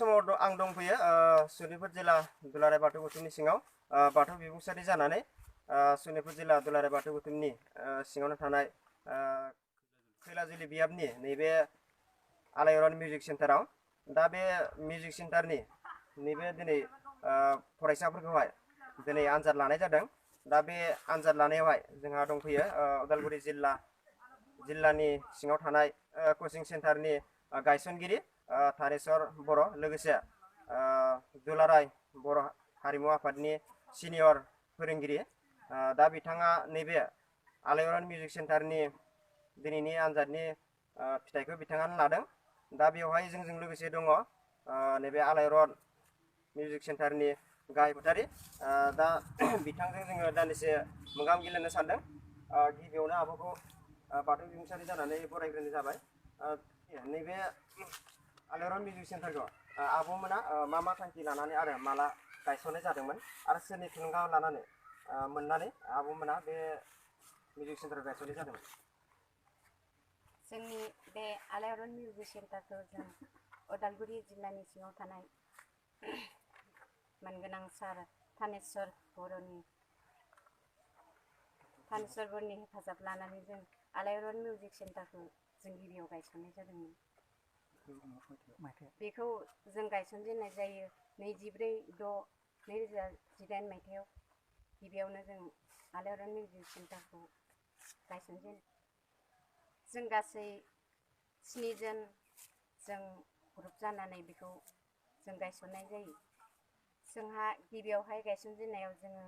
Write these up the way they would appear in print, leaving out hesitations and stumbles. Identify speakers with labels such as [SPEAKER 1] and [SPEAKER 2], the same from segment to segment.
[SPEAKER 1] समाव आं दंफैयो सनितपुर जिल्ला दुलाराय बाथौ गौथुमनि सिङाव बाथौ बिबुंसारि जानानै सनितपुर जिल्ला दुलाराय बाथौ गौथुमनि सिङावनो थानाय खैलाजुलि बियाबनि नैबे आलायारन मिउजिक सेन्टाराव दा बे मिउजिक सेन्टारनि नैबे दिनै फरायसाफोरखौहाय दिनै आनजाद लानाय जादों। दा बे आनजाद लानायावहाय जोंहा दंफैयो उदालगुरि जिल्लानि सिङाव थानाय कचिं सेन्टारनि गायसनगिरि थानेश्वर बर' लोगोसे दुलाराय बर' हारिमु आफादनि सिनियर फोरोंगिरि दा बिथाङा नैबे आलायारन मिउजिक सेन्टारनि दिनैनि आनजादनि फिथाइखौ बिथाङानो लादों। दा बेवहाय जोंजों लोगोसे दङ नैबे आलायारन मिउजिक सेन्टारनि गाहाय फोथारि दा बिथांजों जोङो दान्दिसे मोगा मोगि लायनो सानदों। गिबियावनो आब'खौ बाथौ बिबुंसारि जानानै बरायग्रोनाय जाबाय। नैबे आलायारन मिउजिक सेन्टारखौ आब'मोना मा थांखि लानानै आरो माला गायसननाय जादोंमोन आरो सोरनि थुलुंगा लानानै मोननानै आब'मोना बे मिउजिक सेन्टार गायसननाय जादोंमोन?
[SPEAKER 2] जोंनि बे आलायारन मिउजिक सेन्टारखौ जों उदालगुरि जिल्लानि सिङाव थानाय मानगोनां सार थानेश्वर बर'नि हेफाजाब लानानै जों आलायारन मिउजिक सेन्टारखौ जों गिबियाव गायसननाय जादोंमोन। बेखौ जों गायसनजेननाय जायो 24/6/2018 मायथाइयाव। गिबियावनो जों आलायारन मिउजिक सेन्टारखौ गायसनजेन जों गासै 7 जन जों ग्रुप जानानै बेखौ जों गायसननाय जायो। जोंहा गिबियावहाय गायसनजेननायाव जोङो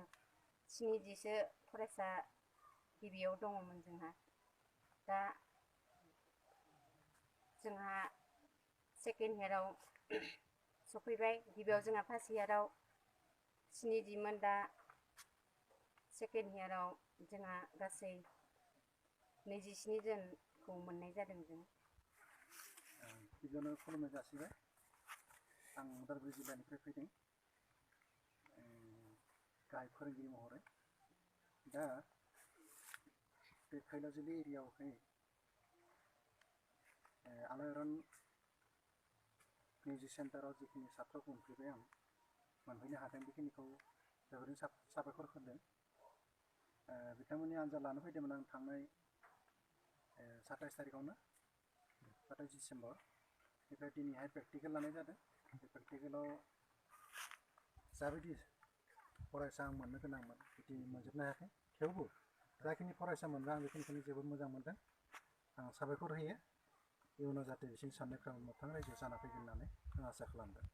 [SPEAKER 2] 70 फरायसा गिबियाव दङमोन जोंहा। दा जोंहा सेकेन्ड इयाराव सफैबाय। गिबियाव जोंहा फार्स्ट इयाराव 70 दा सेकेन्ड इयाराव जोंहा गासै 27 जनखौ मोननाय जादों जों।
[SPEAKER 3] गिबियावनो खुलुमनाय जासिबाय। आं उदालगुरि जिल्लानिफ्राय फैदों गाहाय फोरोंगिरि महरै। दा बे खैलाजुलि एरियायावहाय आलायारन मिउजिक सेन्टाराव जिखिनि सात्रखौ मोनफैबाय आं मोनफैनो हादों बेखिनिखौ जोबोरैनो साबायखर होदों। बिथांमोननि आनजाद लानो फैदोंमोन आं थांनाय 27 तारिखआवनो 27 डिसेम्बर। बेनिफ्राय दिनैहाय प्रेक्टिकेल लानाय जादों। बे प्रेक्टिकेलाव जाबायदि फरायसा आं मोननो गोनांमोन बिदि मोनजोबनो हायाखै। थेवबो जाखिनि फरायसा मोनदों आं बेखिनिखौनो जोबोद मोजां मोनदों। आं साबायखर होयो। इयुनाव जाहाथे बिसोरनि साननायफ्रा मोगथां रायजोआव जाना फैगोन होननानै आं आसा खालामदों।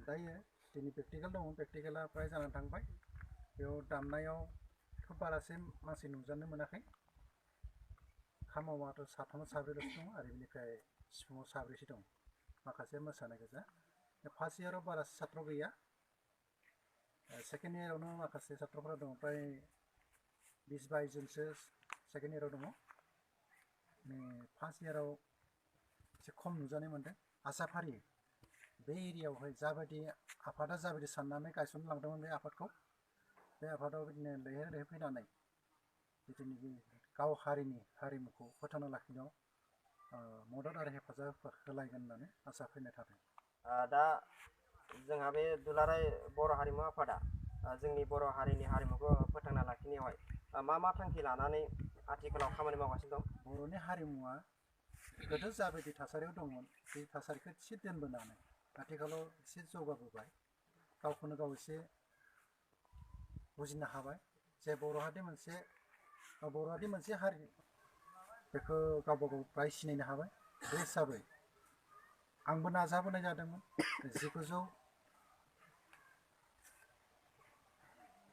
[SPEAKER 3] दायो दिनै प्रेक्टिकेल दङ। प्रेक्टिकेला फ्राय जानानै थांबाय। बेयाव दामनायाव खोब बारासिन मानसि नुजानो मोनाखै। खामावआथ' 3 4ल'सो दङ आरो बेनिफ्राय सिफुङाव 4सो दं। माखासे मोसानाय गोजा। फार्स्ट इयाराव बारा सात्र गैया। सेकेन्ड इयारावनो माखासे सात्रफोरा दङ। फ्राय 20-22 जनसो सेकेन्ड इयाराव दङ। फार्स्ट इयाराव एसे खम नुजानाय मोन्दों। आसाफारि बे एरियायावहाय जाबायदि आफादा जाबायदि साननानै गायसनलांदोंमोन बे आफादखौ, बे आफादाव बिदिनो लैहोर लैहोर फैनानै जिथुनिखि गाव हारिमुखौ फोथांना लाखिनायाव मदद आरो हेफाजाब होलायगोन होननानै आसा फारिनाय थादों।
[SPEAKER 1] दा जोंहा बे दुलाराय बर' हारिमु आफादा जोंनि बर' हारिनि हारिमुखौ फोथांना लाखिनायावहाय मा थांखि लानानै आथिखालाव खामानि मावगासिनो दं?
[SPEAKER 3] बर'नि हारिमुवा गोदो जाबायदि थासारियाव दंमोन बे थासारिखौ एसे दोनबोनानै आथिखालाव एसे जौगाबोबाय। गावखौनो गाव एसे बुजिनो हाबाय जे बर'आदि मोनसे हारि, बेखौ गावबा गाव फ्राय सिनायनो हाबाय। बे हिसाबै आंबो नाजाबोनाय जादोंमोन।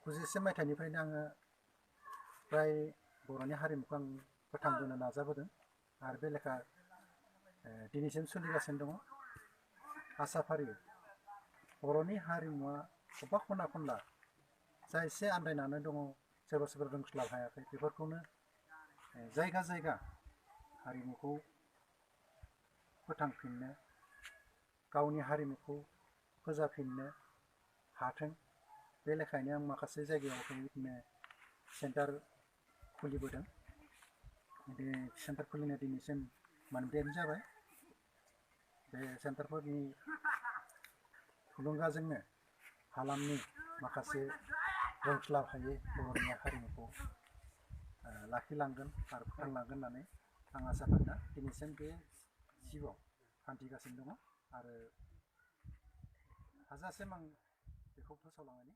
[SPEAKER 3] 1991 मायथाइनिफ्रायनो आङो फ्राय बर'नि हारिमुखौ आं फोथांबोनो नाजाबोदों आरो बे लेखा दिनैसिम सोलिगासिनो दङ। आसा फारियो बर'नि हारिमुवा बबेबा खना खनला जा एसे आन्दायनानै दङ, सोरबा रोंस्लाब हायाखै, बेफोरखौनो जायगा जायगा हारिमुखौ फोथांफिननो, गावनि हारिमुखौ फोजाफिननो हाथों, बे लेखायनो आं माखासे जायगायाव बिदिनो सेन्टार खुलिबोदों। बे सेन्टार खुलिनाय दिनैसिम 12 जाबाय। बे सेन्टारफोरनि थुलुंगाजोंनो हालामनि माखासे रोंख्लाब हायै बर'नि हारिमुखौ लाखिलांगोन आरो फोथांलांगोन होननानै आं आसा खालामो। दिनैसिम बे जिउआव हान्थिगासिनो दङ आरो हाजासिम आं बेखौ फोसावलांनायनि